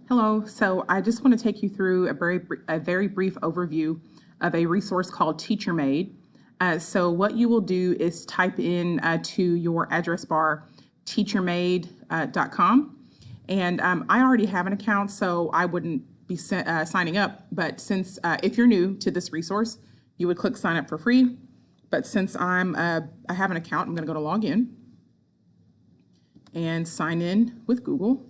Hello, so I just want to take you through a very brief overview of a resource called TeacherMade. So what you will do is type in to your address bar teachermade.com. And I already have an account, so I wouldn't be signing up. But since if you're new to this resource, you would click sign up for free. But since I have an account, I'm going to go to log in and sign in with Google.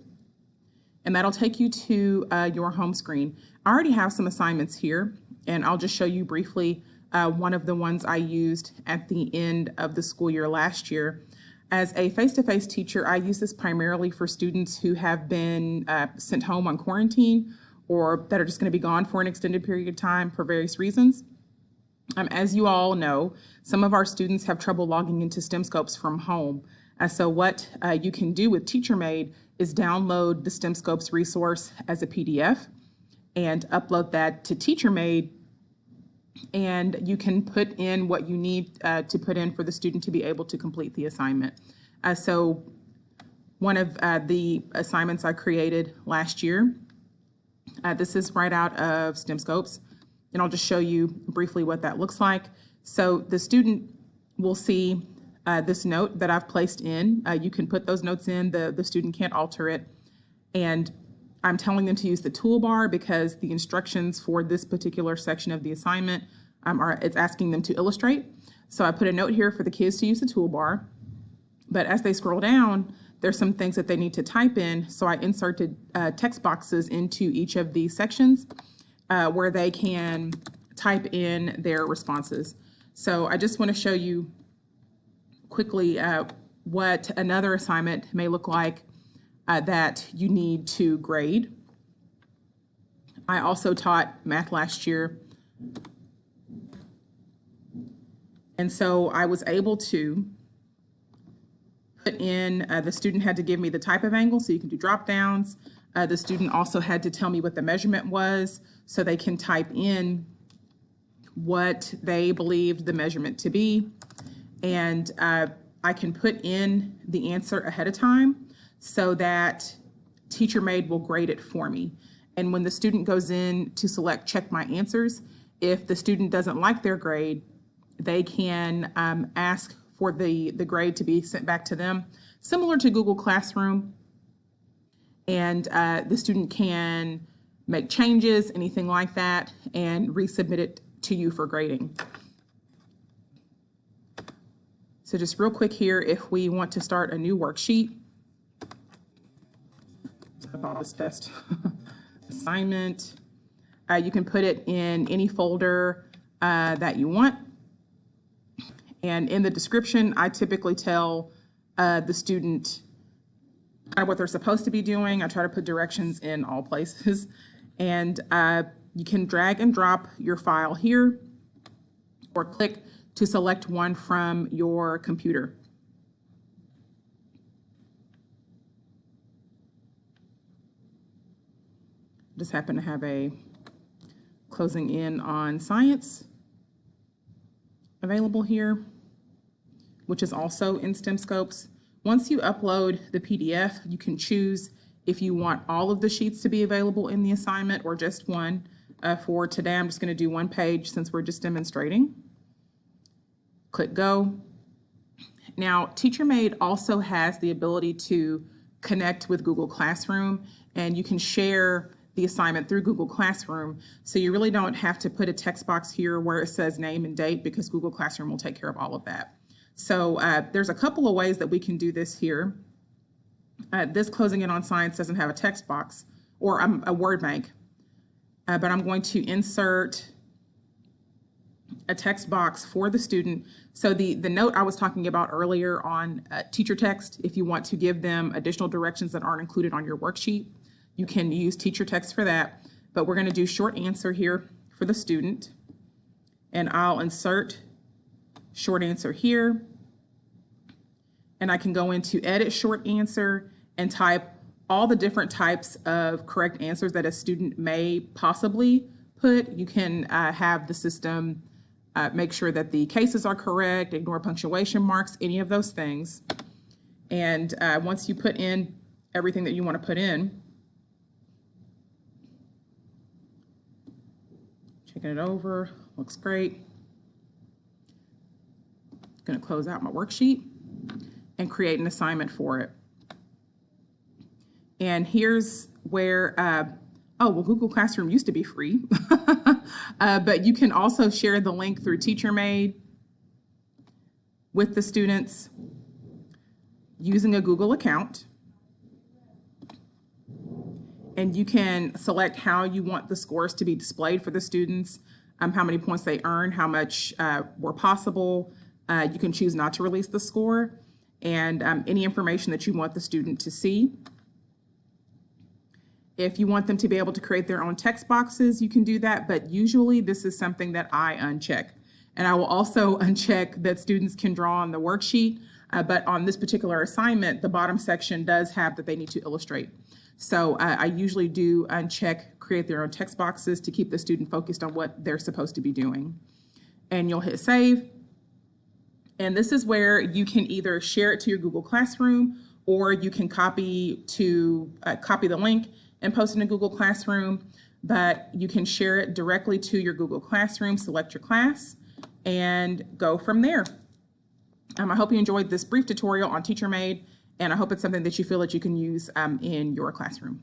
And that'll take you to your home screen. I already have some assignments here, and I'll just show you briefly one of the ones I used at the end of the school year last year. As a face-to-face teacher, I use this primarily for students who have been sent home on quarantine or that are just going to be gone for an extended period of time for various reasons. As you all know, some of our students have trouble logging into STEMscopes from home. So what you can do with TeacherMade is download the STEMscopes resource as a PDF and upload that to TeacherMade, and you can put in what you need to put in for the student to be able to complete the assignment. So one of the assignments I created last year, this is right out of STEMscopes, and I'll just show you briefly what that looks like. So the student will see this note that I've placed in. You can put those notes in, the student can't alter it. And I'm telling them to use the toolbar because the instructions for this particular section of the assignment it's asking them to illustrate. So I put a note here for the kids to use the toolbar. But as they scroll down, there's some things that they need to type in. So I inserted text boxes into each of these sections where they can type in their responses. So I just want to show you quickly what another assignment may look like that you need to grade. I also taught math last year, and so I was able to put in, the student had to give me the type of angle, so you can do drop downs. The student also had to tell me what the measurement was, so they can type in what they believed the measurement to be. And I can put in the answer ahead of time so that TeacherMade will grade it for me. And when the student goes in to select check my answers, if the student doesn't like their grade, they can ask for the grade to be sent back to them, similar to Google Classroom. And the student can make changes, anything like that, and resubmit it to you for grading. So just real quick here, if we want to start a new worksheet, about this test assignment, you can put it in any folder that you want. And in the description, I typically tell the student what they're supposed to be doing. I try to put directions in all places. And you can drag and drop your file here or click to select one from your computer. Just happen to have a closing in on science available here, which is also in STEMscopes. Once you upload the PDF, you can choose if you want all of the sheets to be available in the assignment or just one. For today, I'm just going to do one page since we're just demonstrating. Click go. Now, TeacherMade also has the ability to connect with Google Classroom, and you can share the assignment through Google Classroom. So you really don't have to put a text box here where it says name and date because Google Classroom will take care of all of that. So there's a couple of ways that we can do this here. This closing in on science doesn't have a text box or a word bank, but I'm going to insert a text box for the student. So the note I was talking about earlier on teacher text, if you want to give them additional directions that aren't included on your worksheet, you can use teacher text for that. But we're going to do short answer here for the student. And I'll insert short answer here. And I can go into edit short answer and type all the different types of correct answers that a student may possibly put. You can have the system make sure that the cases are correct, ignore punctuation marks, any of those things. And once you put in everything that you want to put in, Checking it over, looks great. Going to close out my worksheet and create an assignment for it. And here's where, oh, well, Google Classroom used to be free, but you can also share the link through TeacherMade with the students using a Google account. And you can select how you want the scores to be displayed for the students, how many points they earned, how much were possible. You can choose not to release the score, and any information that you want the student to see. If you want them to be able to create their own text boxes, you can do that, but usually this is something that I uncheck. And I will also uncheck that students can draw on the worksheet, but on this particular assignment, the bottom section does have that they need to illustrate. So I usually do uncheck create their own text boxes to keep the student focused on what they're supposed to be doing. And you'll hit save. And this is where you can either share it to your Google Classroom, or you can copy the link and post it in Google Classroom, but you can share it directly to your Google Classroom, select your class, and go from there. I hope you enjoyed this brief tutorial on TeacherMade, and I hope it's something that you feel that you can use in your classroom.